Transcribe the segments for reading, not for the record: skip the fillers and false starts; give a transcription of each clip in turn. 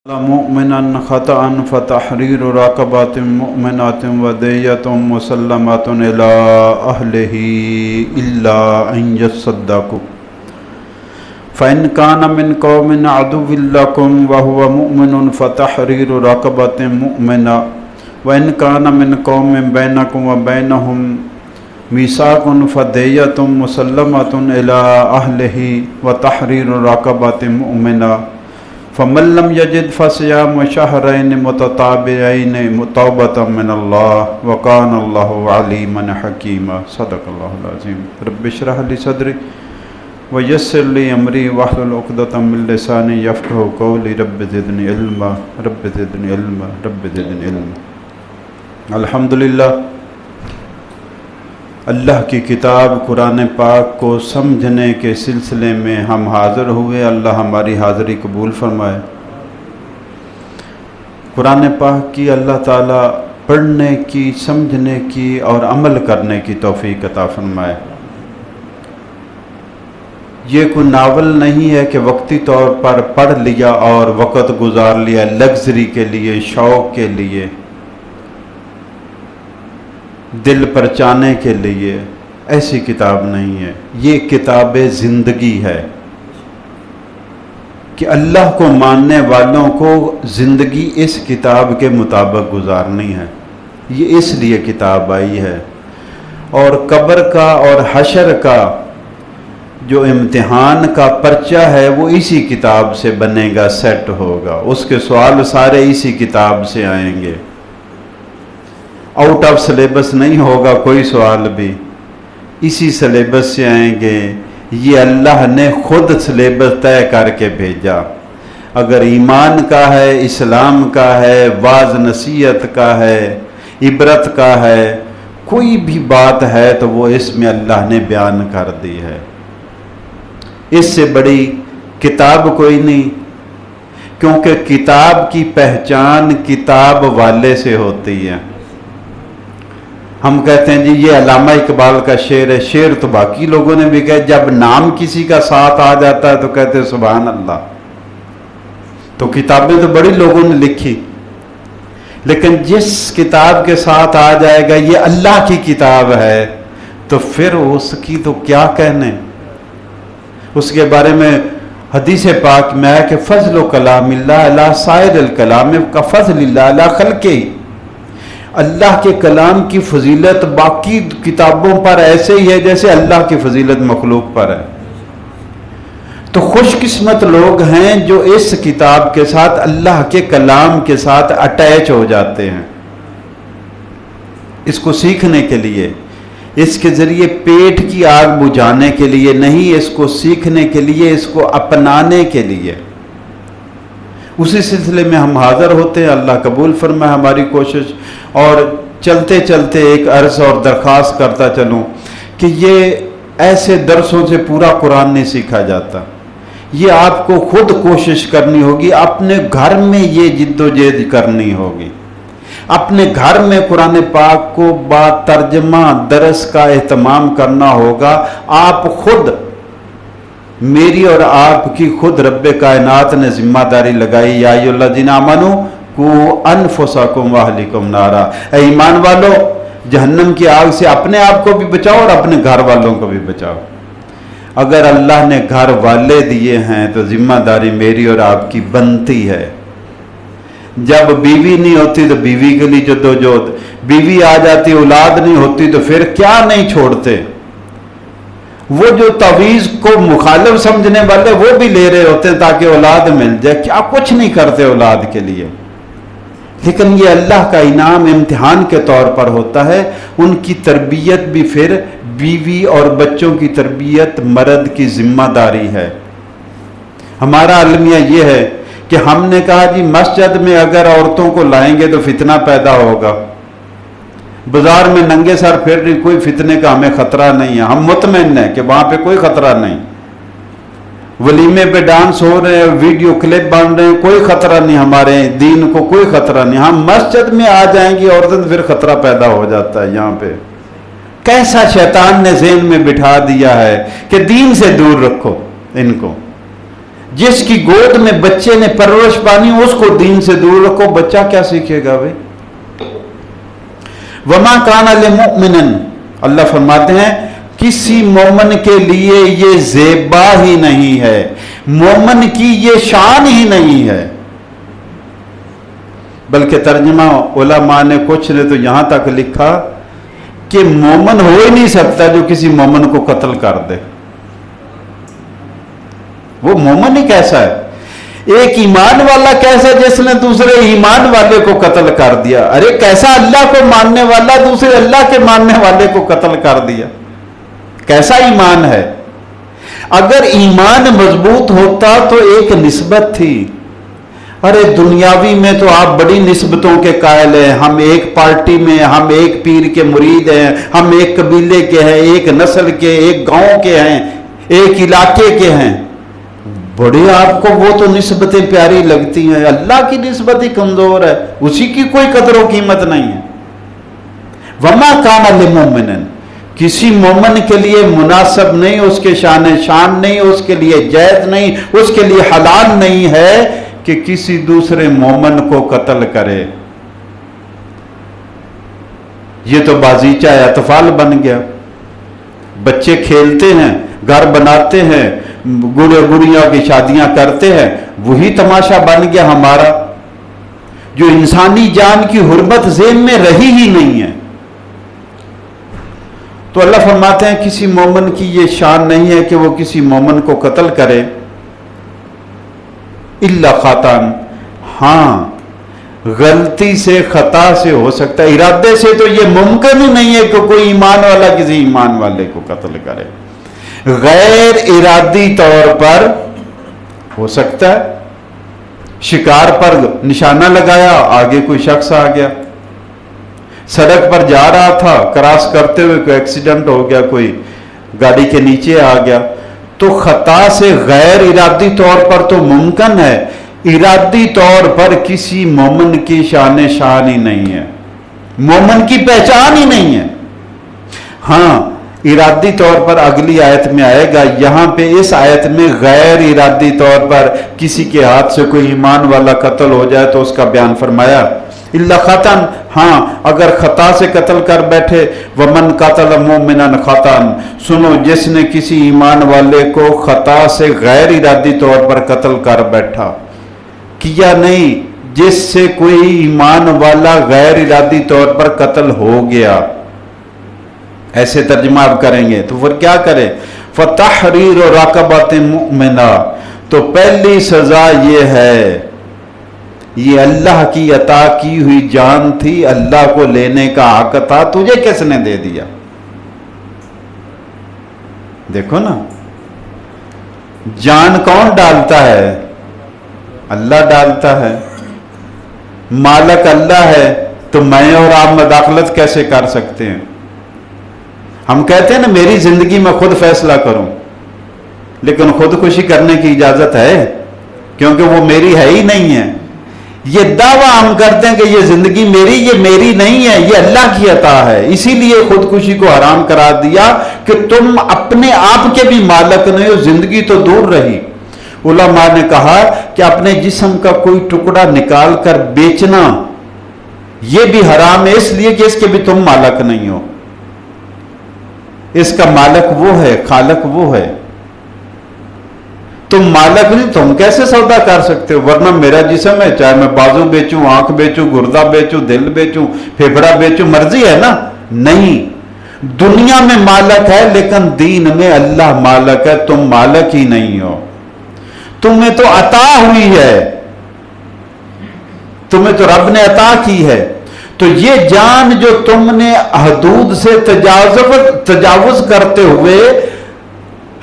مؤمنا خطأ فتحرير رقبة مؤمنة ودية مسلمة إلى أهله إلا أن يصدقوا فإن كان من قوم عدو لكم وهو مؤمن فتحرير رقبة مؤمنة وإن كان من قوم بينكم وبينهم ميثاق فدية مسلمة إلى أهله وتحرير رقبة مؤمنة فمن لم يجد فصيام شهرين متتابعين توبة من الله وكان الله عليما حكيما صدق الله العظيم رب اشرح لي صدري ويسر لي أمري واحلل عقدة من لساني يفقهوا قولي رب زدني علما رب زدني علما رب زدني علما الحمدللہ اللہ کی کتاب قرآن پاک کو سمجھنے کے سلسلے میں ہم حاضر ہوئے۔ اللہ ہماری حاضری قبول فرمائے۔ قرآن پاک کی اللہ تعالیٰ پڑھنے کی، سمجھنے کی اور عمل کرنے کی توفیق عطا فرمائے۔ یہ کوئی ناول نہیں ہے کہ وقتی طور پر پڑھ لیا اور وقت گزار لیا، لگژری کے لیے، شوق کے لیے، دل پرچانے کے لیے۔ ایسی کتاب نہیں ہے، یہ کتاب زندگی ہے کہ اللہ کو ماننے والوں کو زندگی اس کتاب کے مطابق گزارنی ہے۔ یہ اس لیے کتاب آئی ہے، اور قبر کا اور حشر کا جو امتحان کا پرچہ ہے وہ اسی کتاب سے بنے گا، سیٹ ہوگا۔ اس کے سوال سارے اسی کتاب سے آئیں گے، آؤٹ آف سلیبس نہیں ہوگا کوئی سوال بھی، اسی سلیبس سے آئیں گے۔ یہ اللہ نے خود سلیبس طے کر کے بھیجا۔ اگر ایمان کا ہے، اسلام کا ہے، واعظ نصیحت کا ہے، عبرت کا ہے، کوئی بھی بات ہے تو وہ اس میں اللہ نے بیان کر دی ہے۔ اس سے بڑی کتاب کوئی نہیں، کیونکہ کتاب کی پہچان کتاب والے سے ہوتی ہے۔ ہم کہتے ہیں جی یہ علامہ اقبال کا شعر ہے، شعر تو باقی لوگوں نے بھی کہا، جب نام کسی کا ساتھ آ جاتا ہے تو کہتے ہیں سبحان اللہ۔ تو کتابیں تو بڑی لوگوں نے لکھی، لیکن جس کتاب کے ساتھ آ جائے گا یہ اللہ کی کتاب ہے تو پھر اس کی تو کیا کہنے۔ اس کے بارے میں حدیث پاک میں ہے کہ فضل کلام اللہ علی سائر الکلام کا فضل اللہ علی خلقہ۔ اللہ کے کلام کی فضیلت باقی کتابوں پر ایسے ہی ہے جیسے اللہ کی فضیلت مخلوق پر ہے۔ تو خوش قسمت لوگ ہیں جو اس کتاب کے ساتھ، اللہ کے کلام کے ساتھ اٹیچ ہو جاتے ہیں، اس کو سیکھنے کے لیے، اس کے ذریعے پیٹ کی آگ بجھانے کے لیے نہیں، اس کو سیکھنے کے لیے، اس کو اپنانے کے لیے۔ اسی سلسلے میں ہم حاضر ہوتے ہیں۔ اللہ قبول فرمائے ہماری کوشش۔ اور چلتے چلتے ایک عرض اور درخواست کرتا چلوں کہ یہ ایسے درسوں سے پورا قرآن نہیں سیکھا جاتا، یہ آپ کو خود کوشش کرنی ہوگی، اپنے گھر میں یہ جد و جہد کرنی ہوگی، اپنے گھر میں قرآن پاک کو با ترجمہ درس کا اہتمام کرنا ہوگا۔ آپ خود، میری اور آپ کی خود رب کائنات نے ذمہ داری لگائی، یا ایھا الذین آمنوا قوا انفسکم واہلکم نارا، اے ایمان والو جہنم کی آگ سے اپنے آپ کو بھی بچاؤ اور اپنے گھر والوں کو بھی بچاؤ۔ اگر اللہ نے گھر والے دیے ہیں تو ذمہ داری میری اور آپ کی بنتی ہے۔ جب بیوی نہیں ہوتی تو بیوی کے لیے جدوجہد، بیوی آ جاتی اولاد نہیں ہوتی تو پھر کیا نہیں چھوڑتے۔ وہ جو تعویذ کو مخالف سمجھنے والے وہ بھی لے رہے ہوتے ہیں تاکہ اولاد مل جائے، کیا کچھ نہیں کرتے اولاد کے لیے۔ لیکن یہ اللہ کا انعام امتحان کے طور پر ہوتا ہے۔ ان کی تربیت بھی پھر بیوی اور بچوں کی تربیت مرد کی ذمہ داری ہے۔ ہمارا المیہ یہ ہے کہ ہم نے کہا جی مسجد میں اگر عورتوں کو لائیں گے تو فتنہ پیدا ہوگا، بازار میں ننگے سر پھر رہی، کوئی فتنے کا ہمیں خطرہ نہیں ہے، ہم مطمئن ہیں کہ وہاں پہ کوئی خطرہ نہیں۔ ولیمے پہ ڈانس ہو رہے ہیں، ویڈیو کلپ بن رہے ہیں، کوئی خطرہ نہیں، ہمارے دین کو کوئی خطرہ نہیں۔ ہم مسجد میں آ جائیں گی عورتیں تو پھر خطرہ پیدا ہو جاتا ہے۔ یہاں پہ کیسا شیطان نے ذہن میں بٹھا دیا ہے کہ دین سے دور رکھو ان کو، جس کی گود میں بچے نے پرورش پانی اس کو دین سے دور رکھو، بچہ کیا سیکھے گا بھائی؟ وما کان لمؤمن، اللہ فرماتے ہیں کسی مومن کے لیے یہ زیبا ہی نہیں ہے، مومن کی یہ شان ہی نہیں ہے، بلکہ ترجمہ علماء نے کچھ نے تو یہاں تک لکھا کہ مومن ہو ہی نہیں سکتا جو کسی مومن کو قتل کر دے۔ وہ مومن ہی کیسا ہے؟ ایک ایمان والا کیسا جس نے دوسرے ایمان والے کو قتل کر دیا؟ ارے کیسا اللہ کو ماننے والا دوسرے اللہ کے ماننے والے کو قتل کر دیا؟ کیسا ایمان ہے؟ اگر ایمان مضبوط ہوتا تو ایک نسبت تھی۔ ارے دنیاوی میں تو آپ بڑی نسبتوں کے قائل ہیں، ہم ایک پارٹی میں، ہم ایک پیر کے مرید ہیں، ہم ایک قبیلے کے ہیں، ایک نسل کے، ایک گاؤں کے ہیں، ایک علاقے کے ہیں، بڑے آپ کو وہ تو نسبتیں پیاری لگتی ہیں، اللہ کی نسبت ہی کمزور ہے، اسی کی کوئی قدر و قیمت نہیں ہے۔ وما کان لمؤمن، کسی مومن کے لیے مناسب نہیں، اس کے شان نہیں، اس کے لیے جائز نہیں، اس کے لیے حلال نہیں ہے کہ کسی دوسرے مومن کو قتل کرے۔ یہ تو بازیچہ اطفال بن گیا، بچے کھیلتے ہیں، گھر بناتے ہیں، گڑیاں کی شادیاں کرتے ہیں، وہی تماشا بن گیا ہمارا، جو انسانی جان کی حرمت ذہن میں رہی ہی نہیں ہے۔ تو اللہ فرماتے ہیں کسی مومن کی یہ شان نہیں ہے کہ وہ کسی مومن کو قتل کرے، الا خطأ، ہاں غلطی سے، خطا سے ہو سکتا ہے، ارادے سے تو یہ ممکن ہی نہیں ہے کہ کوئی ایمان والا کسی ایمان والے کو قتل کرے۔ غیر ارادی طور پر ہو سکتا ہے، شکار پر نشانہ لگایا، آگے کوئی شخص آ گیا، سڑک پر جا رہا تھا، کراس کرتے ہوئے کوئی ایکسیڈنٹ ہو گیا، کوئی گاڑی کے نیچے آ گیا، تو خطا سے غیر ارادی طور پر تو ممکن ہے، ارادی طور پر کسی مومن کی شان ہی نہیں ہے، مومن کی پہچان ہی نہیں ہے۔ ہاں ارادی طور پر اگلی آیت میں آئے گا، یہاں پہ اس آیت میں غیر ارادی طور پر کسی کے ہاتھ سے کوئی ایمان والا قتل ہو جائے تو اس کا بیان فرمایا، الا خطأ، ہاں اگر خطا سے قتل کر بیٹھے، ومن قتل مؤمنا خطأ، سنو جس نے کسی ایمان والے کو خطا سے غیر ارادی طور پر قتل کر بیٹھا، کیا نہیں، جس سے کوئی ایمان والا غیر ارادی طور پر قتل ہو گیا، ایسے ترجمہ آپ کریں گے تو پھر کیا کرے؟ فَتَحْرِيرُ رَقَبَةٍ مُؤْمِنَةٍ، تو پہلی سزا یہ ہے، یہ اللہ کی عطا کی ہوئی جان تھی، اللہ کو لینے کا حق تھا، تجھے کس نے دے دیا؟ دیکھو نا، جان کون ڈالتا ہے؟ اللہ ڈالتا ہے، مالک اللہ ہے، تو میں اور آپ مداخلت کیسے کر سکتے ہیں؟ ہم کہتے ہیں نا میری زندگی میں خود فیصلہ کروں، لیکن خودکشی کرنے کی اجازت ہے؟ کیونکہ وہ میری ہے ہی نہیں ہے۔ یہ دعویٰ ہم کرتے ہیں کہ یہ زندگی میری، یہ میری نہیں ہے، یہ اللہ کی عطا ہے، اسی لیے خودکشی کو حرام قرار دیا کہ تم اپنے آپ کے بھی مالک نہیں ہو، زندگی تو دور رہی۔ علماء نے کہا کہ اپنے جسم کا کوئی ٹکڑا نکال کر بیچنا یہ بھی حرام ہے، اس لیے کہ اس کے بھی تم مالک نہیں ہو، اس کا مالک وہ ہے، خالق وہ ہے، تم مالک نہیں، تم کیسے سودا کر سکتے ہو؟ ورنہ میرا جسم ہے، چاہے میں بازو بیچوں، آنکھ بیچوں، گردہ بیچوں، دل بیچوں، پھیپھڑا بیچوں، مرضی ہے نا؟ نہیں، دنیا میں مالک ہے لیکن دین میں اللہ مالک ہے، تم مالک ہی نہیں ہو، تمہیں تو عطا ہوئی ہے، تمہیں تو رب نے عطا کی ہے۔ تو یہ جان جو تم نے حدود سے تجاوز کرتے ہوئے،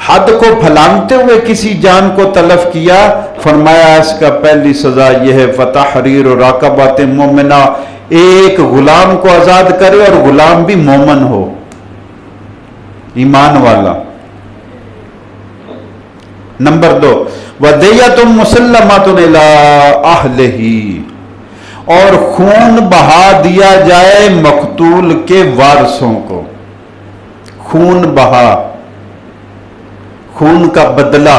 حد کو پھلانگتے ہوئے کسی جان کو تلف کیا، فرمایا اس کا پہلی سزا یہ ہے فَتَحْرِيرُ رَقَبَةٍ مُؤْمِنَةٍ، ایک غلام کو آزاد کرے اور غلام بھی مومن ہو، ایمان والا۔ نمبر 2، وَدِيَّةٌ مُسَلَّمَةٌ إِلَىٰ أَهْلِهِ، اور خون بہا دیا جائے مقتول کے وارثوں کو، خون بہا، خون کا بدلہ،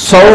100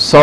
100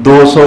200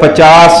50,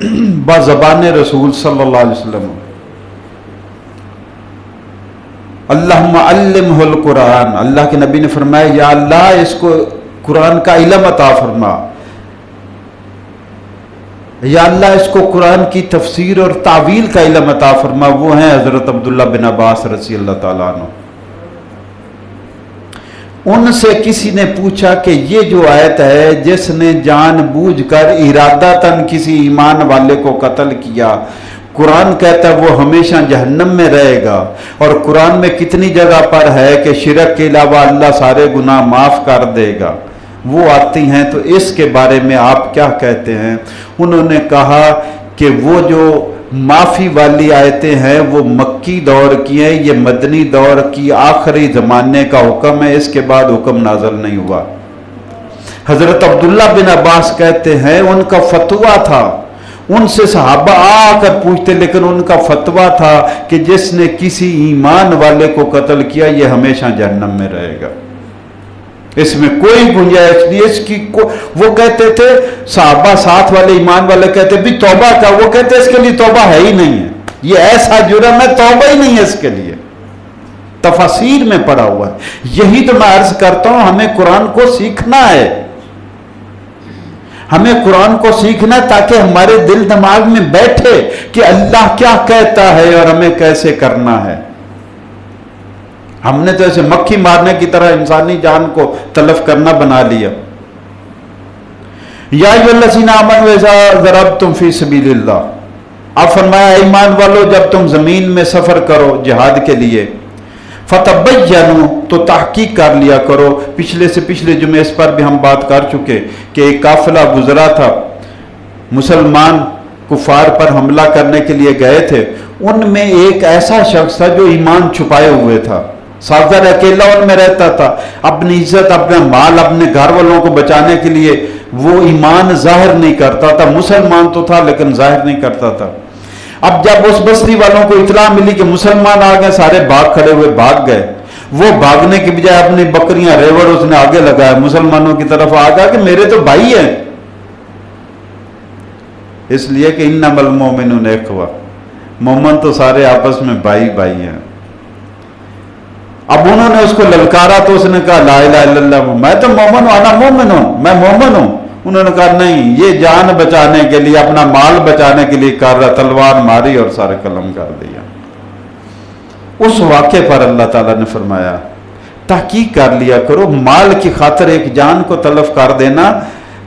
بزبان رسول صلی اللہ علیہ وسلم، اللہم علمہ القرآن، اللہ کے نبی نے فرمایا یا اللہ اس کو قرآن کا علم عطا فرما، یا اللہ اس کو قرآن کی تفسیر اور تعویل کا علم عطا فرما۔ وہ ہیں حضرت عبداللہ بن عباس رضی اللہ تعالیٰ عنہ۔ ان سے کسی نے پوچھا کہ یہ جو آیت ہے جس نے جان بوجھ کر ارادتاً کسی ایمان والے کو قتل کیا، قرآن کہتا ہے وہ ہمیشہ جہنم میں رہے گا، اور قرآن میں کتنی جگہ پر ہے کہ شرک کے علاوہ اللہ سارے گناہ معاف کر دے گا، وہ آتی ہیں، تو اس کے بارے میں آپ کیا کہتے ہیں؟ انہوں نے کہا کہ وہ جو معافی والی آیتیں ہیں وہ مکی دور کی ہیں، یہ مدنی دور کی آخری زمانے کا حکم ہے، اس کے بعد حکم نازل نہیں ہوا۔ حضرت عبداللہ بن عباس کہتے ہیں ان کا فتویٰ تھا، ان سے صحابہ آ کر پوچھتے، لیکن ان کا فتویٰ تھا کہ جس نے کسی ایمان والے کو قتل کیا یہ ہمیشہ جہنم میں رہے گا، اس میں کوئی گنجائش نہیں اس کی۔ وہ کہتے تھے صحابہ ساتھ والے ایمان والے کہتے بھی توبہ کا، وہ کہتے اس کے لیے توبہ ہے ہی نہیں ہے، یہ ایسا جرم ہے توبہ ہی نہیں ہے اس کے لیے، تفاسیر میں پڑا ہوا ہے۔ یہی تو میں عرض کرتا ہوں ہمیں قرآن کو سیکھنا ہے، ہمیں قرآن کو سیکھنا ہے تاکہ ہمارے دل دماغ میں بیٹھے کہ اللہ کیا کہتا ہے اور ہمیں کیسے کرنا ہے۔ ہم نے تو ایسے مکھی مارنے کی طرح انسانی جان کو تلف کرنا بنا لیا۔ یا ایھا الذین آمنوا اذا ضربتم فی سبیل اللہ، اب فرمایا ایمان والو جب تم زمین میں سفر کرو جہاد کے لیے، فتبینوا تو تحقیق کر لیا کرو۔ پچھلے سے پچھلے جمعے اس پر بھی ہم بات کر چکے کہ ایک قافلہ گزرا تھا، مسلمان کفار پر حملہ کرنے کے لیے گئے تھے، ان میں ایک ایسا شخص تھا جو ایمان چھپائے ہوئے تھا، ساگر اکیلا ان میں رہتا تھا، اپنی عزت اپنا مال اپنے گھر والوں کو بچانے کے لیے وہ ایمان ظاہر نہیں کرتا تھا، مسلمان تو تھا لیکن ظاہر نہیں کرتا تھا۔ اب جب اس بستی والوں کو اطلاع ملی کہ مسلمان آ گئے، سارے باغ کھڑے ہوئے بھاگ گئے، وہ بھاگنے کی بجائے اپنی بکریاں ریوڑ اس نے آگے لگایا، مسلمانوں کی طرف آ گیا کہ میرے تو بھائی ہیں، اس لیے کہ انما المؤمنون اخوہ، مومن تو سارے آپس میں بھائی بھائی ہیں۔ اب انہوں نے اس کو للکارا تو اس نے کہا لا الہ الا اللہ، میں تو مومن ہوں، انا مومن ہوں، میں مومن ہوں۔ انہوں نے کہا نہیں، یہ جان بچانے کے لیے اپنا مال بچانے کے لیے کر رہا، تلوار ماری اور سارے قلم کر دیا۔ اس واقعے پر اللہ تعالیٰ نے فرمایا تحقیق کر لیا کرو، مال کی خاطر ایک جان کو تلف کر دینا،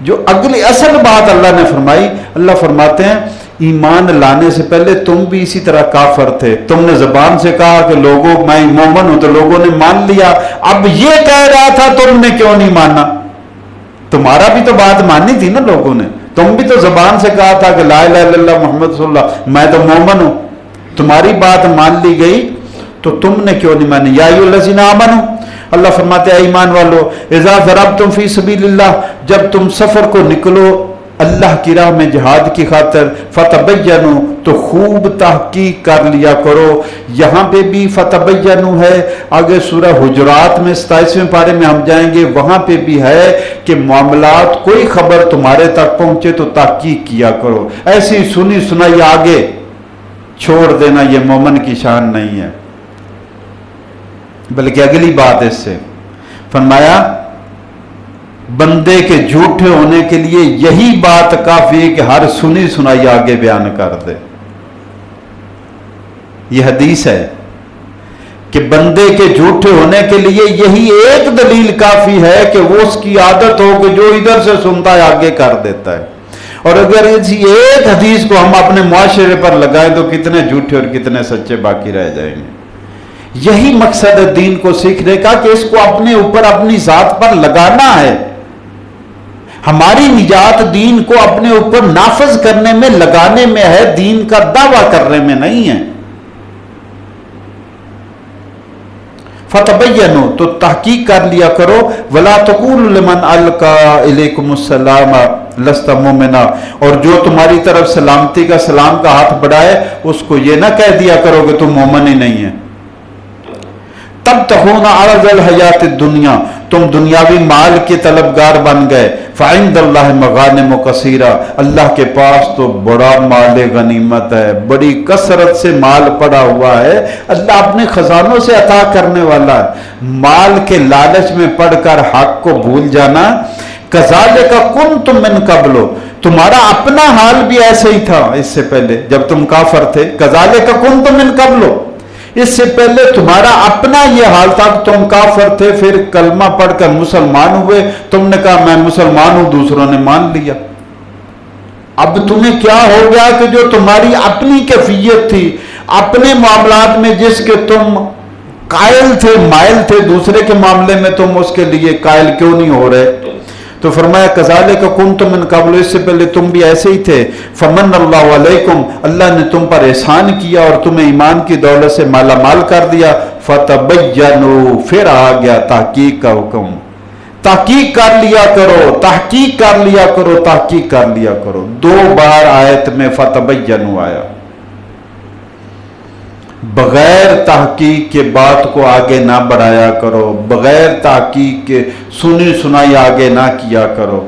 جو اگلی اصل بات اللہ نے فرمائی، اللہ فرماتے ہیں ایمان لانے سے پہلے تم بھی اسی طرح کافر تھے، تم نے زبان سے کہا کہ لوگوں میں مومن ہوں، تو لوگوں نے مان لیا، اب یہ کہہ رہا تھا تم نے کیوں نہیں مانا؟ تمہارا بھی تو بات مانی تھی نا لوگوں نے، تم بھی تو زبان سے کہا تھا کہ لا الہ الا اللہ محمد رسول اللہ، میں تو مومن ہوں، تمہاری بات مان لی گئی تو تم نے کیوں نہیں مانی؟ یا ایھا الذین آمنوا، اللہ فرماتے ہیں ایمان والو اذا ضربتم فی سبیل اللہ، جب تم سفر کو نکلو اللہ کی راہ میں جہاد کی خاطر، فتبینوا تو خوب تحقیق کر لیا کرو۔ یہاں پہ بھی فتبینوا ہے، آگے سورہ حجرات میں 27ویں پارے میں ہم جائیں گے، وہاں پہ بھی ہے کہ معاملات کوئی خبر تمہارے تک پہنچے تو تحقیق کیا کرو، ایسی سنی سنائی آگے چھوڑ دینا یہ مومن کی شان نہیں ہے۔ بلکہ اگلی بات اس سے فرمایا بندے کے جھوٹے ہونے کے لیے یہی بات کافی ہے کہ ہر سنی سنائی آگے بیان کر دے۔ یہ حدیث ہے کہ بندے کے جھوٹے ہونے کے لیے یہی ایک دلیل کافی ہے کہ وہ اس کی عادت ہو کہ جو ادھر سے سنتا ہے آگے کر دیتا ہے۔ اور اگر اسی ایک حدیث کو ہم اپنے معاشرے پر لگائیں تو کتنے جھوٹے اور کتنے سچے باقی رہ جائیں گے۔ یہی مقصد ہے دین کو سیکھنے کا کہ اس کو اپنے اوپر اپنی ذات پر لگانا ہے۔ ہماری نجات دین کو اپنے اوپر نافذ کرنے میں لگانے میں ہے، دین کا دعویٰ کرنے میں نہیں ہے۔ فتبینوا تو تحقیق کر لیا کرو، ولا تقولوا لمن القى الیکم السلام لست مؤمنا، اور جو تمہاری طرف سلامتی کا سلام کا ہاتھ بڑھائے اس کو یہ نہ کہہ دیا کرو کہ تم مومن ہی نہیں ہے۔ تب تخون عرض الحیات الدنیا، تم دنیاوی مال کے طلبگار بن گئے، فعند اللہ مغانم کثیرہ، اللہ کے پاس تو بڑا مال غنیمت ہے، بڑی کثرت سے مال پڑا ہوا ہے، اللہ اپنے خزانوں سے عطا کرنے والا ہے۔ مال کے لالچ میں پڑ کر حق کو بھول جانا، کذالک کنتم من قبل، تمہارا اپنا حال بھی ایسے ہی تھا اس سے پہلے جب تم کافر تھے، کذالک کنتم من قبل، اس سے پہلے تمہارا اپنا یہ حال تھا کہ تم کافر تھے، پھر کلمہ پڑھ کر مسلمان ہوئے، تم نے کہا میں مسلمان ہوں، دوسروں نے مان لیا۔ اب تمہیں کیا ہو گیا کہ جو تمہاری اپنی کیفیت تھی، اپنے معاملات میں جس کے تم قائل تھے، مائل تھے، دوسرے کے معاملے میں تم اس کے لیے قائل کیوں نہیں ہو رہے؟ تو فرمایا کذالک کنتم من قبل، اس سے پہلے تم بھی ایسے ہی تھے، فمن اللہ علیکم، اللہ نے تم پر احسان کیا اور تمہیں ایمان کی دولت سے مالا مال کر دیا، فتبینوا، پھر آ گیا تحقیق کا حکم، تحقیق کر لیا کرو، تحقیق کر لیا کرو، تحقیق کر لیا کرو۔ 2 بار آیت میں فتبینوا آیا، بغیر تحقیق کے بات کو آگے نہ بڑھایا کرو، بغیر تحقیق کے سنی سنائی آگے نہ کیا کرو۔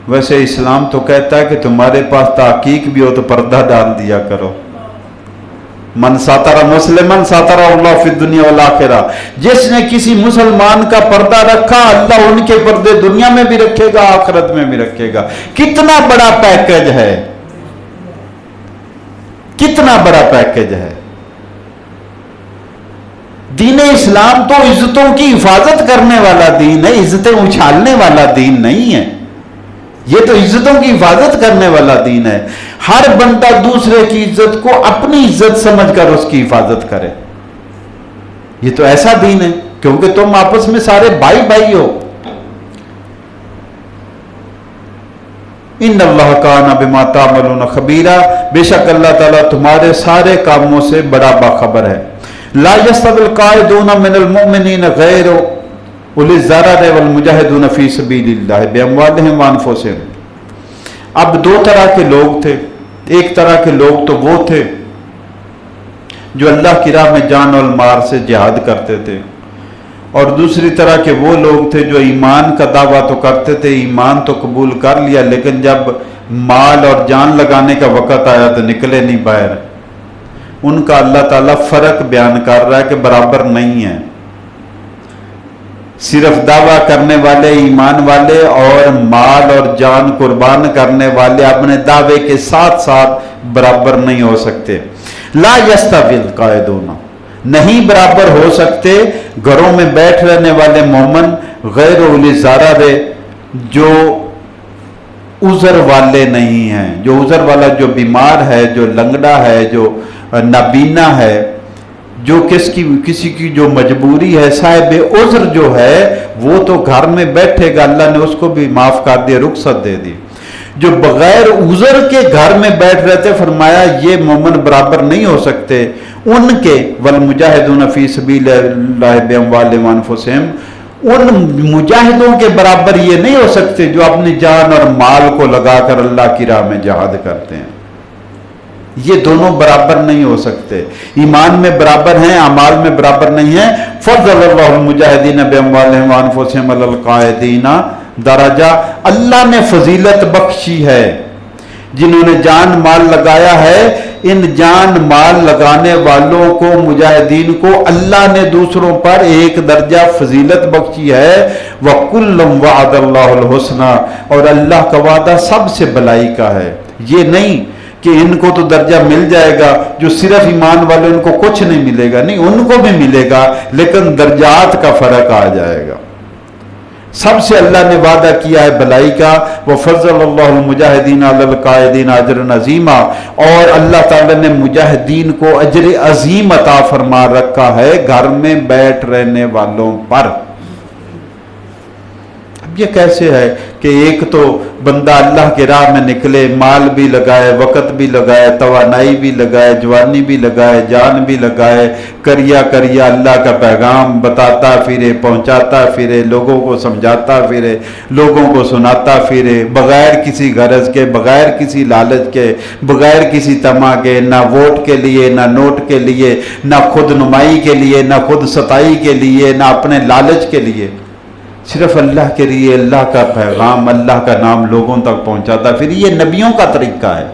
ویسے اسلام تو کہتا ہے کہ تمہارے پاس تحقیق بھی ہو تو پردہ ڈال دیا کرو۔ من ساتر مسلمن ساتر اللہ فی الدنیا والآخرہ، جس نے کسی مسلمان کا پردہ رکھا، اللہ ان کے پردے دنیا میں بھی رکھے گا، آخرت میں بھی رکھے گا۔ کتنا بڑا پیکج ہے، کتنا بڑا پیکج ہے۔ دین اسلام تو عزتوں کی حفاظت کرنے والا دین ہے، عزتیں اچھالنے والا دین نہیں ہے۔ یہ تو عزتوں کی حفاظت کرنے والا دین ہے۔ ہر بندہ دوسرے کی عزت کو اپنی عزت سمجھ کر اس کی حفاظت کرے۔ یہ تو ایسا دین ہے کیونکہ تم آپس میں سارے بھائی بھائی ہو۔ ان اللہ کان بما تعملون خبیرا، بے شک اللہ تعالیٰ تمہارے سارے کاموں سے بڑا باخبر ہے۔ لا يستوي القاعدون من المؤمنین غیر اولی الضرر والمجاہدون فی سبیل اللہ باموالہم وانفسہم۔ اب 2 طرح کے لوگ تھے، ایک طرح کے لوگ تو وہ تھے جو اللہ کی راہ میں جان اور مال سے جہاد کرتے تھے، اور دوسری طرح کے وہ لوگ تھے جو ایمان کا دعویٰ تو کرتے تھے، ایمان تو قبول کر لیا، لیکن جب مال اور جان لگانے کا وقت آیا تو نکلے نہیں باہر۔ ان کا اللہ تعالیٰ فرق بیان کر رہا ہے کہ برابر نہیں ہے۔ صرف دعویٰ کرنے والے، ایمان والے اور مال اور جان قربان کرنے والے اپنے دعوے کے ساتھ ساتھ برابر نہیں ہو سکتے۔ لا یستوی القاعدون، نہیں برابر ہو سکتے گھروں میں بیٹھ رہنے والے مومن غیر اولی الضرر، جو عذر والے نہیں ہیں، جو عذر والا، جو بیمار ہے، جو لنگڑا ہے، جو نابینا ہے، جو کسی کی جو مجبوری ہے، صاحب عذر جو ہے وہ تو گھر میں بیٹھے گا، اللہ نے اس کو بھی معاف کر دیا، رخصت دے دی۔ جو بغیر عذر کے گھر میں بیٹھ رہے تھے، فرمایا یہ مومن برابر نہیں ہو سکتے ان کے، والمجاہدون فی سبیل اللہ باموالہم وانفسہم، ان مجاہدوں کے برابر یہ نہیں ہو سکتے جو اپنی جان اور مال کو لگا کر اللہ کی راہ میں جہاد کرتے ہیں۔ یہ دونوں برابر نہیں ہو سکتے، ایمان میں برابر ہیں، اعمال میں برابر نہیں ہیں۔ فضل اللہ المجاہدین باموالہم وانفسہم علی القاعدین درجہ، اللہ نے فضیلت بخشی ہے جنہوں نے جان مال لگایا ہے، ان جان مال لگانے والوں کو، مجاہدین کو اللہ نے دوسروں پر ایک درجہ فضیلت بخشی ہے۔ وَكُلًّا وَعَدَ اللَّهُ الْحُسْنَى، اور اللہ کا وعدہ سب سے بھلائی کا ہے۔ یہ نہیں کہ ان کو تو درجہ مل جائے گا، جو صرف ایمان والے ان کو کچھ نہیں ملے گا، نہیں، ان کو بھی ملے گا لیکن درجات کا فرق آ جائے گا۔ سب سے اللہ نے وعدہ کیا ہے بھلائی کا، وَفَضَّلَ اللَّهُ الْمُجَاهِدِينَ عَلَى الْقَاعِدِينَ أَجْرًا عَظِيمًا، اور اللہ تعالیٰ نے مجاہدین کو اجر عظیم عطا فرما رکھا ہے گھر میں بیٹھ رہنے والوں پر۔ اب یہ کیسے ہے کہ ایک تو بندہ اللہ کے راہ میں نکلے، مال بھی لگائے، وقت بھی لگائے، توانائی بھی لگائے، جوانی بھی لگائے، جان بھی لگائے، کریا اللہ کا پیغام بتاتا پھرے، پہنچاتا پھرے، لوگوں کو سمجھاتا پھرے، لوگوں کو سناتا پھرے، بغیر کسی غرض کے، بغیر کسی لالچ کے، بغیر کسی طمع کے، نہ ووٹ کے لیے، نہ نوٹ کے لیے، نہ خود نمائی کے لیے، نہ خود ستائی کے لیے، نہ اپنے لالچ کے لیے، صرف اللہ کے لیے اللہ کا پیغام، اللہ کا نام لوگوں تک پہنچاتا. پھر یہ نبیوں کا طریقہ ہے،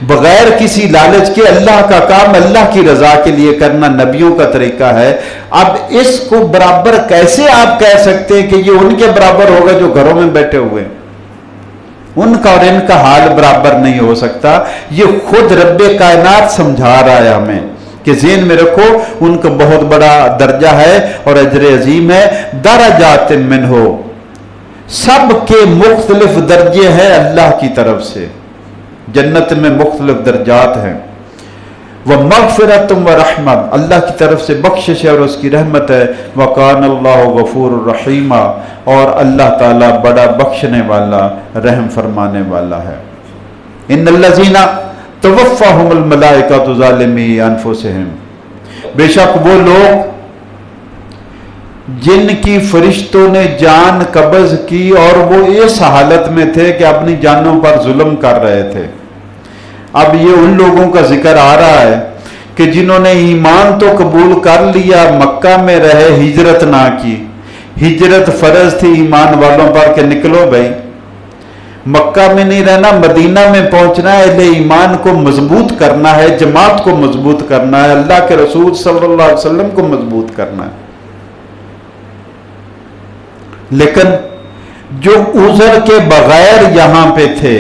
بغیر کسی لالچ کے اللہ کا کام اللہ کی رضا کے لیے کرنا نبیوں کا طریقہ ہے. اب اس کو برابر کیسے آپ کہہ سکتے ہیں کہ یہ ان کے برابر ہوگا جو گھروں میں بیٹھے ہوئے ہیں؟ ان کا اور ان کا حال برابر نہیں ہو سکتا. یہ خود رب کائنات سمجھا رہا ہے ہمیں کہ ذہن میں رکھو ان کا بہت بڑا درجہ ہے اور اجر عظیم ہے. درجات منہ، سب کے مختلف درجے ہیں اللہ کی طرف سے. جنت میں مختلف درجات ہیں. وَمَغْفِرَةٌ وَرَحْمَةٌ، اللہ کی طرف سے بخشش ہے اور اس کی رحمت ہے. وَقَانَ اللَّهُ غَفُورٌ رَحِيمًا، اور اللہ تعالیٰ بڑا بخشنے والا رحم فرمانے والا ہے. إِنَّ الَّذِينَ تَوَفَّاهُمُ الْمَلَائِكَةُ ظَالِمِي أَنفُسِهِمْ، بے شک وہ لوگ جن کی فرشتوں نے جان قبض کی اور وہ اس حالت میں تھے کہ اپنی جانوں پر ظلم کر رہے تھے. اب یہ ان لوگوں کا ذکر آ رہا ہے کہ جنہوں نے ایمان تو قبول کر لیا، مکہ میں رہے، ہجرت نہ کی. ہجرت فرض تھی ایمان والوں پر کہ نکلو بھائی، مکہ میں نہیں رہنا، مدینہ میں پہنچنا ہے، اہل ایمان کو مضبوط کرنا ہے، جماعت کو مضبوط کرنا ہے، اللہ کے رسول صلی اللہ علیہ وسلم کو مضبوط کرنا ہے. لیکن جو عذر کے بغیر یہاں پہ تھے،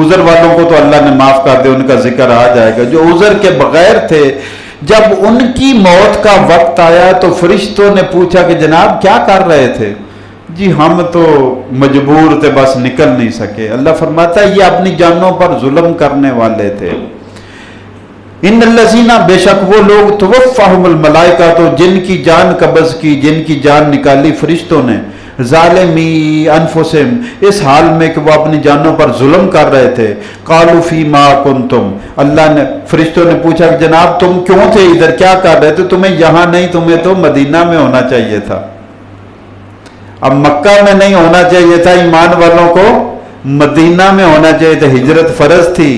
عذر والوں کو تو اللہ نے معاف کر دے، ان کا ذکر آ جائے گا. جو عذر کے بغیر تھے، جب ان کی موت کا وقت آیا تو فرشتوں نے پوچھا کہ جناب کیا کر رہے تھے؟ جی ہم تو مجبور تھے، بس نکل نہیں سکے. اللہ فرماتا ہے یہ اپنی جانوں پر ظلم کرنے والے تھے. ان الذین، بے شک وہ لوگ توفاہم الملائکہ، تو جن کی جان قبض کی، جن کی جان نکالی فرشتوں نے، ظالمی انفسہم، اس حال میں کہ وہ اپنی جانوں پر ظلم کر رہے تھے. قالوا فیما کنتم، اللہ نے، فرشتوں نے پوچھا کہ جناب تم کیوں تھے ادھر، کیا کر رہے تھے؟ تمہیں یہاں نہیں، تمہیں تو مدینہ میں ہونا چاہیے تھا. اب مکہ میں نہیں ہونا چاہیے تھا، ایمان والوں کو مدینہ میں ہونا چاہیے تھا، ہجرت فرض تھی.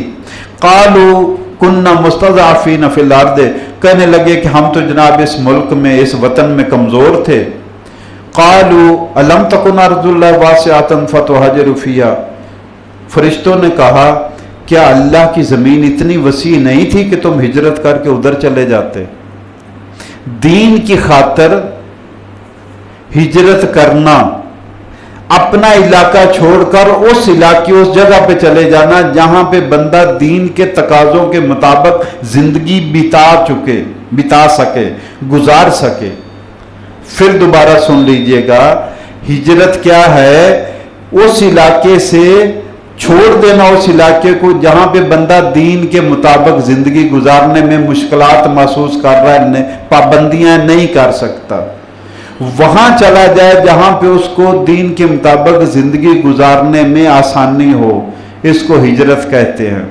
قالوا کننا مستضعفین فی الارض، کہنے لگے کہ ہم تو جناب اس ملک میں، اس وطن میں کمزور تھے. قالوا الم تکن ارض اللہ واسعۃ فتہاجروا فیہا، فرشتوں نے کہا کیا اللہ کی زمین اتنی وسیع نہیں تھی کہ تم ہجرت کر کے ادھر چلے جاتے؟ دین کی خاطر ہجرت کرنا، اپنا علاقہ چھوڑ کر اس علاقے، اس جگہ پہ چلے جانا جہاں پہ بندہ دین کے تقاضوں کے مطابق زندگی بتا سکے، گزار سکے. پھر دوبارہ سن لیجئے گا، ہجرت کیا ہے؟ اس علاقے سے چھوڑ دینا اس علاقے کو جہاں پہ بندہ دین کے مطابق زندگی گزارنے میں مشکلات محسوس کر رہا ہے، پابندیاں نہیں کر سکتا، وہاں چلا جائے جہاں پہ اس کو دین کے مطابق زندگی گزارنے میں آسانی ہو. اس کو ہجرت کہتے ہیں.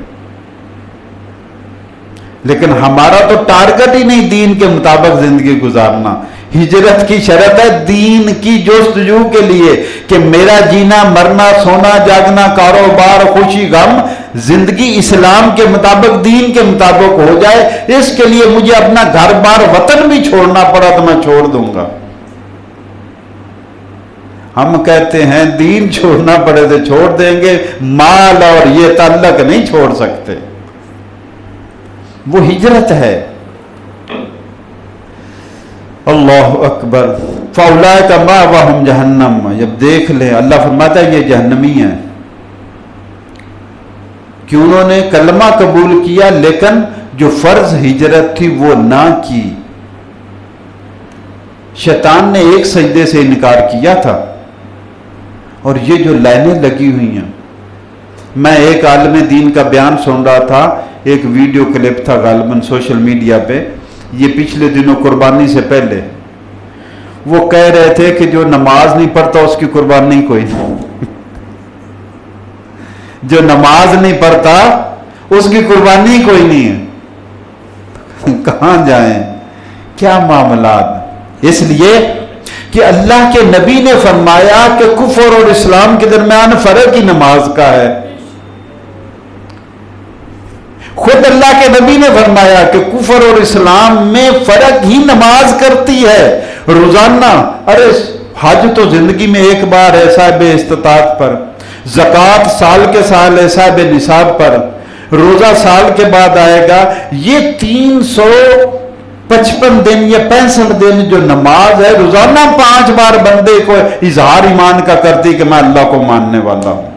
لیکن ہمارا تو ٹارگٹ ہی نہیں دین کے مطابق زندگی گزارنا. ہجرت کی شرط ہے دین کی جستجو کے لیے کہ میرا جینا مرنا سونا جاگنا کاروبار خوشی غم زندگی اسلام کے مطابق دین کے مطابق ہو جائے. اس کے لیے مجھے اپنا گھر بار وطن بھی چھوڑنا پڑا تو میں چھوڑ دوں گا. ہم کہتے ہیں دین چھوڑنا پڑے تو چھوڑ دیں گے، مال اور یہ تعلق نہیں چھوڑ سکتے. وہ ہجرت ہے. اللہ اکبر. فاولئک مأواہم جہنم، جب دیکھ لیں، اللہ فرماتا ہے یہ جہنمی ہیں کہ انہوں نے کلمہ قبول کیا لیکن جو فرض ہجرت تھی وہ نہ کی. شیطان نے ایک سجدے سے انکار کیا تھا. اور یہ جو لائنیں لگی ہوئی ہیں، میں ایک عالم دین کا بیان سن رہا تھا، ایک ویڈیو کلپ تھا غالباً سوشل میڈیا پہ، یہ پچھلے دنوں قربانی سے پہلے. وہ کہہ رہے تھے کہ جو نماز نہیں پڑھتا اس کی قربانی کوئی نہیں. جو نماز نہیں پڑھتا اس کی قربانی کوئی نہیں ہے. کہاں جائیں، کیا معاملات. اس لیے کہ اللہ کے نبی نے فرمایا کہ کفر اور اسلام کے درمیان فرق ہی نماز کا ہے. خود اللہ کے نبی نے فرمایا کہ کفر اور اسلام میں فرق ہی نماز کرتی ہے. روزانہ، ارے حج تو زندگی میں ایک بار ہے صاحب استطاعت پر، زکوٰۃ سال کے سال ہے صاحب نصاب پر، روزہ سال کے بعد آئے گا. یہ 355 دن یا 65 دن جو نماز ہے روزانہ 5 بار بندے کو اظہار ایمان کا کرتی کہ میں اللہ کو ماننے والا ہوں.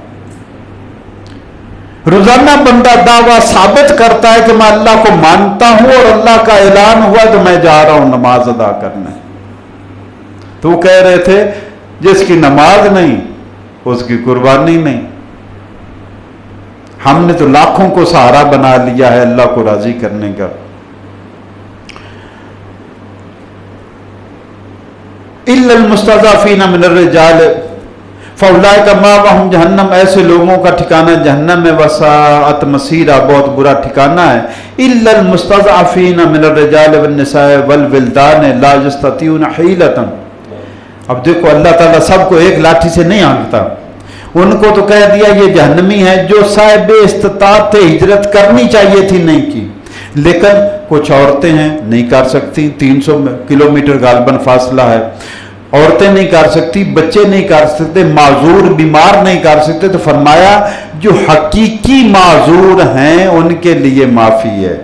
روزانہ بندہ دعویٰ ثابت کرتا ہے کہ میں اللہ کو مانتا ہوں اور اللہ کا اعلان ہوا تو میں جا رہا ہوں نماز ادا کرنے. تو وہ کہہ رہے تھے جس کی نماز نہیں اس کی قربانی نہیں. ہم نے تو لاکھوں کو سہارا بنا لیا ہے اللہ کو راضی کرنے کا. الا المستضعفین من الرجال فاولئک مأواہم جہنم، ایسے لوگوں کا ٹھکانہ جہنم ہے، وساءت مصیرا، بہت برا ٹھکانہ ہے. الا المستضعفین من الرجال والنساء والولدان لا یستطیعون حیلۃ. اب دیکھو اللہ تعالیٰ سب کو ایک لاٹھی سے نہیں آنکتا. ان کو تو کہہ دیا یہ جہنمی ہے جو صاحب استطاعت تھے، ہجرت کرنی چاہیے تھی نہیں کی. لیکن کچھ عورتیں ہیں نہیں کر سکتی، 300 کلومیٹر غالباً فاصلہ ہے، عورتیں نہیں کر سکتی، بچے نہیں کر سکتے، معذور بیمار نہیں کر سکتے. تو فرمایا جو حقیقی معذور ہیں ان کے لیے معافی ہے.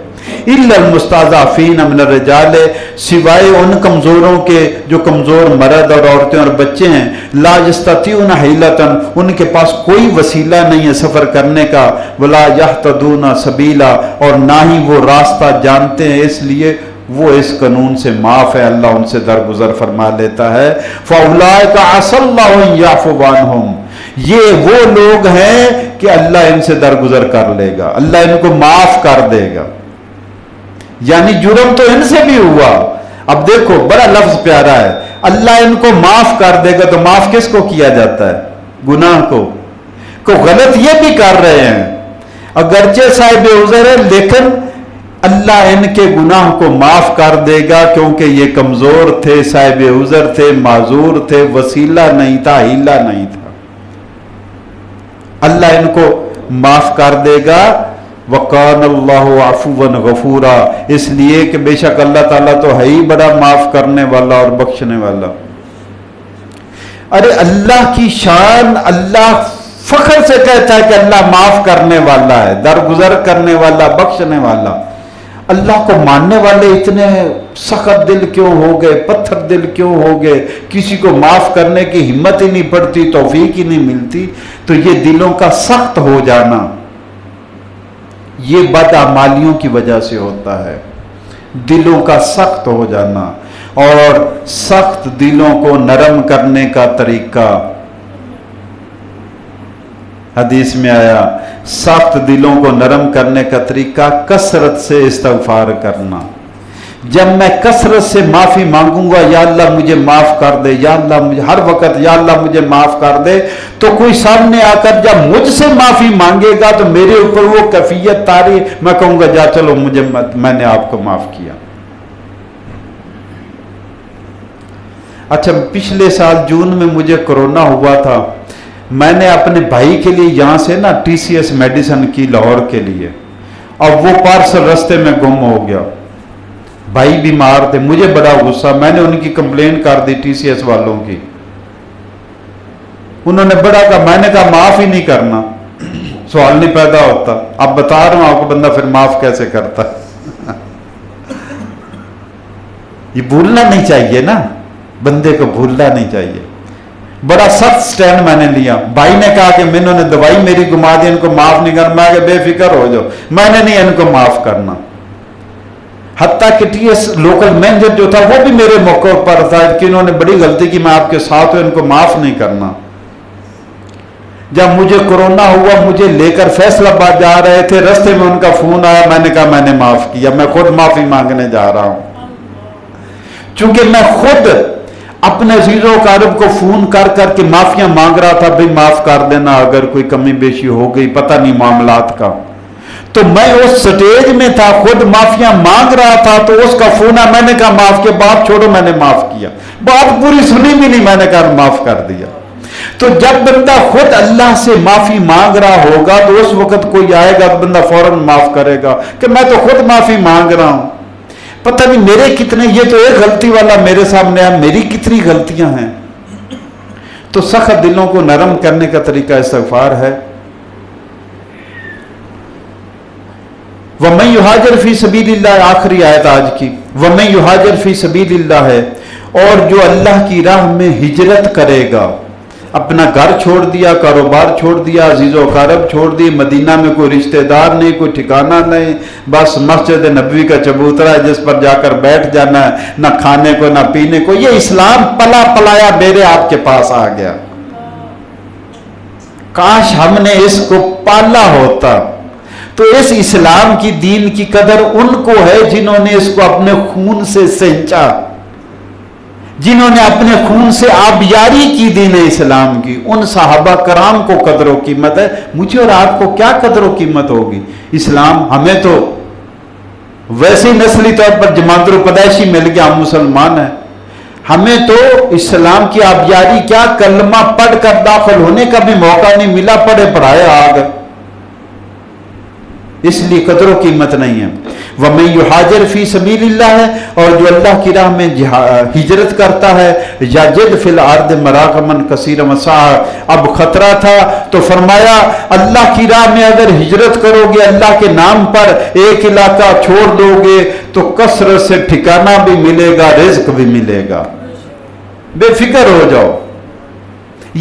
الا المستضعفین من الرجال، سوائے ان کمزوروں کے جو کمزور مرد اور عورتیں اور بچے ہیں. لا یستطیعون حیلۃ، ان کے پاس کوئی وسیلہ نہیں ہے سفر کرنے کا. ولا یہتدون سبیلا، اور نہ ہی وہ راستہ جانتے ہیں، اس لیے وہ اس قانون سے معاف ہے، اللہ ان سے درگزر فرما لیتا ہے. فاولئک عسى اللہ ان یعفو عنہم، یہ وہ لوگ ہیں کہ اللہ ان سے درگزر کر لے گا، اللہ ان کو معاف کر دے گا. یعنی جرم تو ان سے بھی ہوا. اب دیکھو بڑا لفظ پیارا ہے، اللہ ان کو معاف کر دے گا. تو معاف کس کو کیا جاتا ہے؟ گناہ کو غلط یہ بھی کر رہے ہیں اگرچہ صاحب عذر ہے، لیکن اللہ ان کے گناہ کو معاف کر دے گا کیونکہ یہ کمزور تھے، صاحب عذر تھے، معذور تھے، وسیلہ نہیں تھا، ہیلہ نہیں تھا. اللہ ان کو معاف کر دے گا. وَقَانَ اللَّهُ عَفُوًّا غَفُورًا، اس لیے کہ بے شک اللہ تعالیٰ تو ہے ہی بڑا معاف کرنے والا اور بخشنے والا. ارے اللہ کی شان، اللہ فخر سے کہتا ہے کہ اللہ معاف کرنے والا ہے، درگزر کرنے والا، بخشنے والا. اللہ کو ماننے والے اتنے سخت دل کیوں ہو گئے، پتھر دل کیوں ہو گئے؟ کسی کو معاف کرنے کی ہمت ہی نہیں پڑتی، توفیق ہی نہیں ملتی. تو یہ دلوں کا سخت ہو جانا یہ بدعمالیوں کی وجہ سے ہوتا ہے. دلوں کا سخت ہو جانا، اور سخت دلوں کو نرم کرنے کا طریقہ حدیث میں آیا، سخت دلوں کو نرم کرنے کا طریقہ کثرت سے استغفار کرنا. جب میں کثرت سے معافی مانگوں گا، یا اللہ مجھے معاف کر دے، یا اللہ مجھے ہر وقت، یا اللہ مجھے معاف کر دے، تو کوئی سامنے آ کر جب مجھ سے معافی مانگے گا تو میرے اوپر وہ کیفیت طاری، میں کہوں گا جا چلو میں نے آپ کو معاف کیا. اچھا پچھلے سال جون میں مجھے کرونا ہوا تھا. میں نے اپنے بھائی کے لیے یہاں سے نا TCS میڈیسن کی لاہور کے لیے، اور وہ پارسل رستے میں گم ہو گیا. بھائی بیمار تھے، مجھے بڑا غصہ، میں نے ان کی کمپلین کر دی TCS والوں کی. انہوں نے بڑا کہا، میں نے کہا معاف ہی نہیں کرنا، سوال نہیں پیدا ہوتا. اب بتا رہا ہوں آپ کو بندہ پھر معاف کیسے کرتا. یہ بھولنا نہیں چاہیے نا، بندے کو بھولنا نہیں چاہیے. بڑا سخت سٹینڈ میں نے لیا. بھائی نے کہا کہ انہوں نے دوائی میری گما دی، ان کو معاف نہیں کرنا. میں کہ بے فکر ہو جاؤ، میں نے نہیں ان کو معاف کرنا. حتیٰ کہ TS لوکل مینیجر جو تھا وہ بھی میرے موقع پر تھا کہ انہوں نے بڑی غلطی کی، میں آپ کے ساتھ ہوں، ان کو معاف نہیں کرنا. جب مجھے کرونا ہوا، مجھے لے کر فیصل آباد جا رہے تھے، رستے میں ان کا فون آیا، میں نے کہا میں نے معاف کیا، میں خود معافی مانگنے جا رہا ہوں. چونکہ میں خود اپنے عزیز و اقارب کو فون کر کر کے معافیاں مانگ رہا تھا، بھئی معاف کر دینا اگر کوئی کمی بیشی ہو گئی، پتہ نہیں معاملات کا. تو میں اس سٹیج میں تھا، خود معافیاں مانگ رہا تھا، تو اس کا فون ہے، میں نے کہا معاف کیا. بات چھوڑو، میں نے معاف کیا، بات پوری سنی بھی نہیں، میں نے کہا معاف کر دیا. تو جب بندہ خود اللہ سے معافی مانگ رہا ہوگا تو اس وقت کوئی آئے گا تو بندہ فوراً معاف کرے گا کہ میں تو خود معافی مانگ رہا ہوں. پتہ نہیں میرے کتنے، یہ تو ایک غلطی والا میرے سامنے ہے، میری کتنی غلطیاں ہیں. تو سخت دلوں کو نرم کرنے کا طریقہ استغفار ہے. وَمَن يُهَاجِرْ فِي سَبِيلِ اللَّهِ، آخری آیت آج کی، وَمَن يُهَاجِرْ فِي سَبِيلِ اللَّهِ ہے، اور جو اللہ کی راہ میں ہجرت کرے گا، اپنا گھر چھوڑ دیا، کاروبار چھوڑ دیا، عزیز و اقارب چھوڑ دی، مدینہ میں کوئی رشتہ دار نہیں، کوئی ٹھکانہ نہیں، بس مسجد نبوی کا چبوترا ہے جس پر جا کر بیٹھ جانا ہے، نہ کھانے کو نہ پینے کو. یہ اسلام پلا پلایا میرے آپ کے پاس آ گیا. کاش ہم نے اس کو پالا ہوتا. تو اس اسلام کی دین کی قدر ان کو ہے جنہوں نے اس کو اپنے خون سے سینچا، جنہوں نے اپنے خون سے آبیاری کی دین اسلام کی. ان صحابہ کرام کو قدر و قیمت ہے. مجھے اور آپ کو کیا قدر و قیمت ہوگی؟ اسلام ہمیں تو ویسے نسلی طور پر جماعت الپدیشی مل گیا، ہم مسلمان ہیں. ہمیں تو اسلام کی آبیاری کیا، کلمہ پڑھ کر داخل ہونے کا بھی موقع نہیں ملا، پڑھے پڑھائے آ گئے. اس لیے قدر و قیمت نہیں ہے. وَمَن يُهَاجِرْ فِي سَبِيلِ اللَّهِ ہے، اور جو اللہ کی راہ میں ہجرت کرتا ہے، يَجِدْ فِي الْأَرْضِ مَرَاغِمًا كَثِيرًا وَسَعًا. اب خطرہ تھا تو فرمایا اللہ کی راہ میں اگر ہجرت کرو گے، اللہ کے نام پر ایک علاقہ چھوڑ دو گے تو کثرت سے ٹھکانہ بھی ملے گا، رزق بھی ملے گا. بے فکر ہو جاؤ،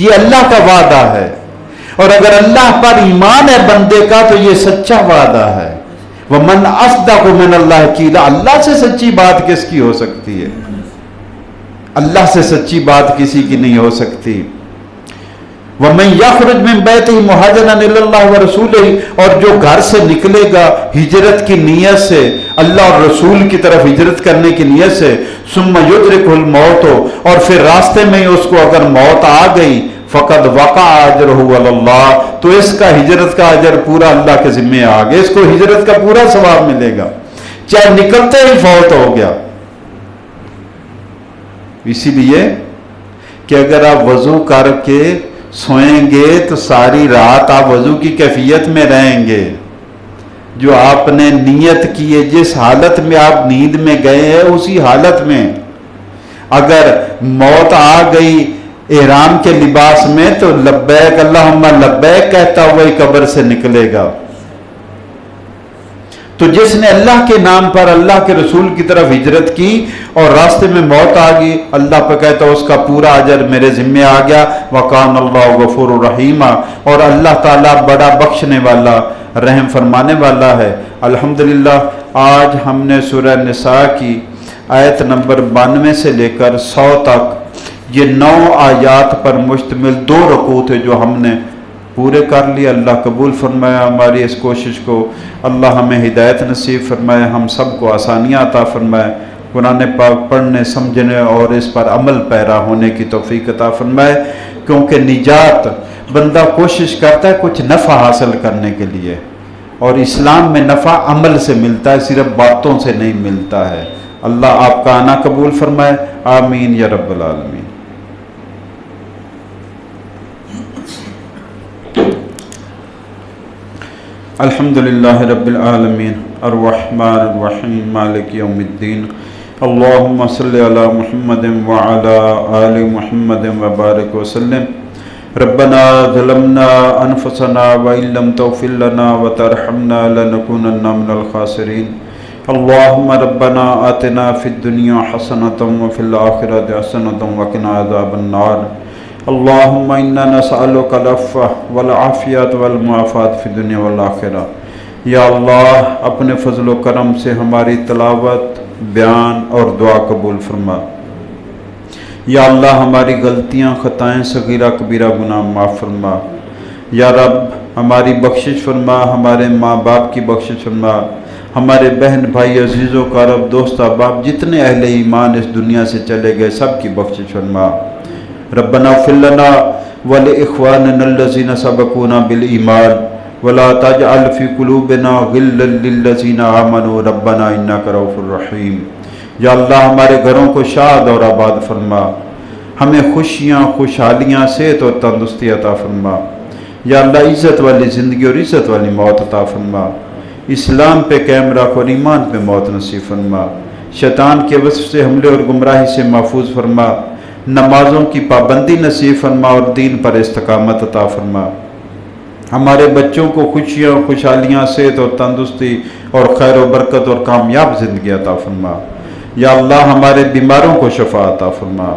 یہ اللہ کا وعدہ ہے. اور اگر اللہ پر ایمان ہے بندے کا تو یہ سچا وعدہ ہے. وَمَنْ أَصْدَقُ مِنَ اللَّهِ قِيلًا، اللہ سے سچی بات کس کی ہو سکتی ہے؟ اللہ سے سچی بات کسی کی نہیں ہو سکتی. وَمَنْ يَخْرُجْ مِنْ بَيْتِهِ مُهَاجِرًا إِلَى اللَّهِ وَرَسُولِهِ، اور جو گھر سے نکلے گا ہجرت کی نیت سے، اللہ اور رسول کی طرف ہجرت کرنے کی نیت سے، ثُمَّ يُدْرِكُهُ الْمَوْتُ، اور پھر راستے میں اس کو اگر موت آ گئی، فقد وقع اجرہ علی اللہ، تو اس کا ہجرت کا اجر پورا اللہ کے ذمہ آ گیا. اس کو ہجرت کا پورا ثواب ملے گا چاہے نکلتے ہی فوت ہو گیا. اسی لیے کہ اگر آپ وضو کر کے سوئیں گے تو ساری رات آپ وضو کی کیفیت میں رہیں گے. جو آپ نے نیت کی ہے، جس حالت میں آپ نیند میں گئے ہیں اسی حالت میں اگر موت آ گئی احرام کے لباس میں تو لبیک اللہم لبیک کہتا ہوا ہی قبر سے نکلے گا. تو جس نے اللہ کے نام پر اللہ کے رسول کی طرف ہجرت کی اور راستے میں موت آ گئی، اللہ پہ کہتا اس کا پورا اجر میرے ذمہ آ گیا. وَقَانَ اللَّهُ غَفُورٌ رَحِيمًا، اور اللہ تعالیٰ بڑا بخشنے والا، رحم فرمانے والا ہے. الحمدللہ آج ہم نے سورہ نساء کی آیت نمبر 92 سے لے کر 100 تک یہ 9 آیات پر مشتمل 2 رکوع تھے جو ہم نے پورے کر لیے. اللہ قبول فرمایا ہماری اس کوشش کو، اللہ ہمیں ہدایت نصیب فرمائے، ہم سب کو آسانیاں عطا فرمائے، قرآن پاک پڑھنے سمجھنے اور اس پر عمل پیرا ہونے کی توفیق عطا فرمائے. کیونکہ نجات بندہ کوشش کرتا ہے کچھ نفع حاصل کرنے کے لیے، اور اسلام میں نفع عمل سے ملتا ہے، صرف باتوں سے نہیں ملتا ہے. اللہ آپ کا آنا قبول فرمائے، آمین یا رب العالمین. الحمدللہ رب العالمین الرحمن الرحیم مالک یوم الدین. اللہم صلی علی محمد وعلی آل محمد وبارک وسلم. ربنا ظلمنا انفسنا وإن لم تغفر لنا وترحمنا لنكونن من الخاسرین. اللہم ربنا آتنا فی الدنیا حسنۃ وفی الآخرۃ حسنۃ وقنا عذاب النار. اللہم انا نسألک العفو والعافیت والمعافات فی الدنیا والآخرہ. یا اللہ اپنے فضل و کرم سے ہماری تلاوت، بیان اور دعا قبول فرما. یا اللہ ہماری غلطیاں، خطائیں، صغیرہ کبیرہ گناہ معاف فرما. یا رب ہماری بخشش فرما، ہمارے ماں باپ کی بخشش فرما، ہمارے بہن بھائی عزیز و اقارب دوست احباب جتنے اہل ایمان اس دنیا سے چلے گئے سب کی بخشش فرما. ربنا اغفر لنا ولإخواننا الذين سبقونا بالإيمان ولا تجعل في قلوبنا غلا للذين آمنوا ربنا إنك رؤوف رحيم. یا اللہ ہمارے گھروں کو شاد اور آباد فرما، ہمیں خوشیاں، خوشحالیاں، صحت اور تندرستی عطا فرما. یا اللہ عزت والی زندگی اور عزت والی موت عطا فرما. اسلام پہ قائم رکھ اور ایمان پہ موت نصیب فرما. شیطان کے وصف سے، حملے اور گمراہی سے محفوظ فرما. نمازوں کی پابندی نصیب فرما اور دین پر استقامت عطا فرما۔ ہمارے بچوں کو خوشیاں، خوشحالیاں، صحت اور تندرستی اور خیر و برکت اور کامیاب زندگی عطا فرما۔ یا اللہ ہمارے بیماروں کو شفا عطا فرما۔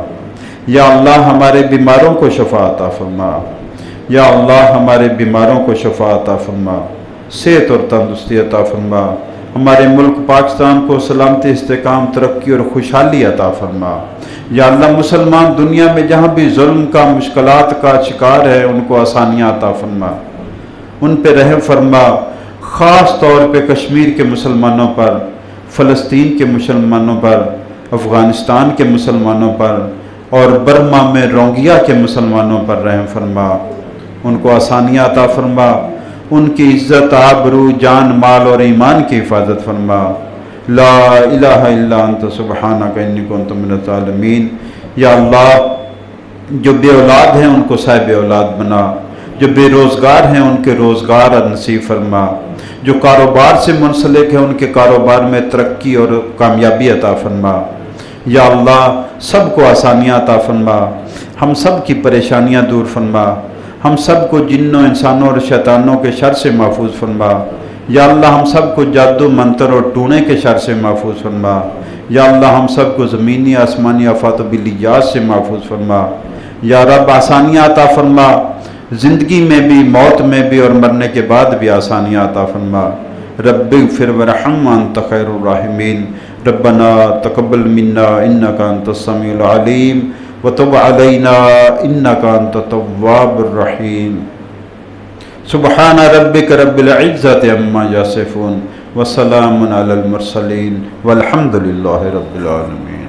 یا اللہ ہمارے بیماروں کو شفا عطا فرما۔ یا اللہ ہمارے بیماروں کو شفا عطا فرما، صحت اور تندرستی عطا فرما۔ ہمارے ملک پاکستان کو سلامتی، استحکام، ترقی اور خوشحالی عطا فرما۔ یا اللہ مسلمان دنیا میں جہاں بھی ظلم کا، مشکلات کا شکار ہے، ان کو آسانیاں عطا فرما، ان پہ رحم فرما، خاص طور پہ کشمیر کے مسلمانوں پر، فلسطین کے مسلمانوں پر، افغانستان کے مسلمانوں پر اور برما میں روہنگیا کے مسلمانوں پر رحم فرما، ان کو آسانیاں عطا فرما، ان کی عزت، آبرو، جان، مال اور ایمان کی حفاظت فرما۔ لا الہ الا انت سبحانک انی کنت من الظالمین۔ یا اللہ جو بے اولاد ہیں ان کو صاحب اولاد بنا، جو بے روزگار ہیں ان کے روزگار نصیب فرما، جو کاروبار سے منسلک ہیں ان کے کاروبار میں ترقی اور کامیابی عطا فرما۔ یا اللہ سب کو آسانیاں عطا فرما، ہم سب کی پریشانیاں دور فرما، ہم سب کو جنوں، انسانوں اور شیطانوں کے شر سے محفوظ فرما۔ یا اللہ ہم سب کو جادو، منتر اور ٹونے کے شر سے محفوظ فرما۔ یا اللہ ہم سب کو زمینی، آسمانی آفات و بلیات سے محفوظ فرما۔ یا رب آسانیاں عطا فرما، زندگی میں بھی، موت میں بھی اور مرنے کے بعد بھی آسانیاں عطا فرما۔ رب اغفر ورحم وانت خیر الراحمین۔ ربنا تقبل منا انک انت السمیع العلیم وتب علینا انک انت التواب الرحیم۔ سبحان ربک رب العزت عما یصفون وسلام علی المرسلین والحمد للہ رب العالمین۔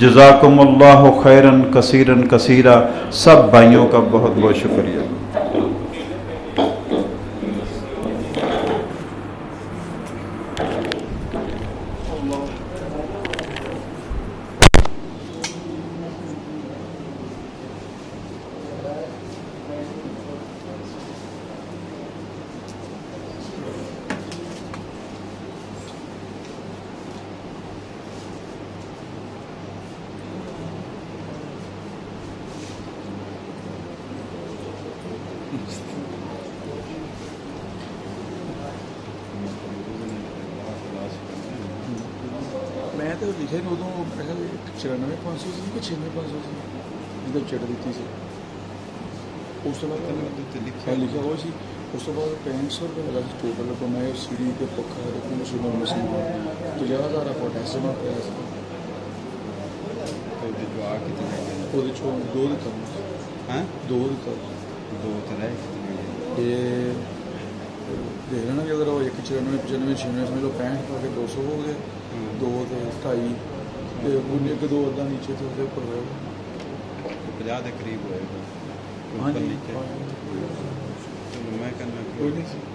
جزاکم اللہ خیرا کثیرا کثیرا۔ سب بھائیوں کا بہت بہت شکریہ۔ میں تو لکھے نہیں ادو 94,500 سی کہ 96,500 سی جب چٹ دیتی سی، اس بعد لکھا ہوا سی، اس تو بعد 6500 روپئے لگا سی ٹوٹل کو، میں سی ڈی کے پکا مسلمان مسلم 50,000 کا ٹیسٹ جمع کیا سی، وہ دو یہ دیکھ لینا کہ اگر وہ 94 95 96 سمجھ لو 65 پا کے 200 ہو گئے، 2 2.5 انہیں کے 2 ادھا نیچے تھے اس پر ہوئے 50 کے قریب ہوئے گا۔ ہاں جی، میں کہنا کوئی نہیں